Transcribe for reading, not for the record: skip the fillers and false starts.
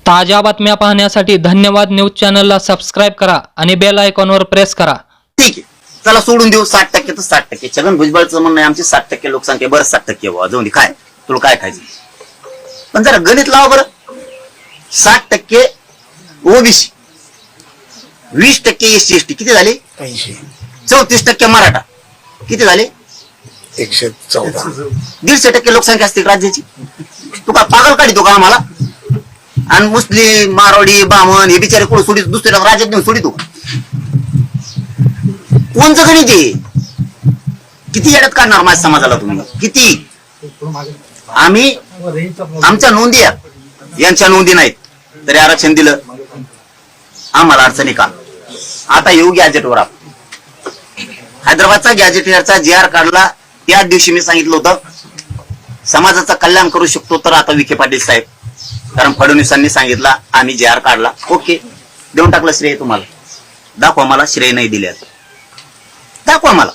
ताज्या बातम्या पाहण्यासाठी धन्यवाद न्यूज चॅनलला सबस्क्राईब करा आणि बेल आयकॉनवर प्रेस करा। ठीक आहे, चला सोडून देऊ 60% तर 60%। छगन भुजबळचं म्हणणं आहे आमची 60% लोकसंख्या, बरं 60% व्हा, जाऊन दे, काय तुला काय खायचं, पण जरा गणित लावा बरं। 60% ओबीसी, 20% SC ST, किती झाले? 80, 34% मराठा, किती झाले? 114, 150% लोकसंख्या असते राज्याची। तू का पागल काढतो का आम्हाला? आणि मुस्लिम, मारवाडी, बामण हे बिचारे कोण सोडित, दुसऱ्या राज्यात नेऊन सोडितो? कोणचं गणित आहे? किती येड्यात काढणार माझ्या समाजाला तुम्ही? किती? आम्ही आमच्या नोंदी आहेत, यांच्या नोंदी नाहीत, तरी आरक्षण दिलं, आम्हाला अडचणी का? आता येऊ गॅजेटवर आपण। हैदराबादचा गॅजेटियरचा GR काढला, त्याच दिवशी मी सांगितलं होतं समाजाचं कल्याण करू शकतो तर आता विखे पाटील साहेब, कारण फडणवीसांनी सांगितलं आम्ही GR काढला, ओके, देऊन टाकलं श्रेय तुम्हाला। दाखवा मला, श्रेय नाही दिले, दाखवा मला।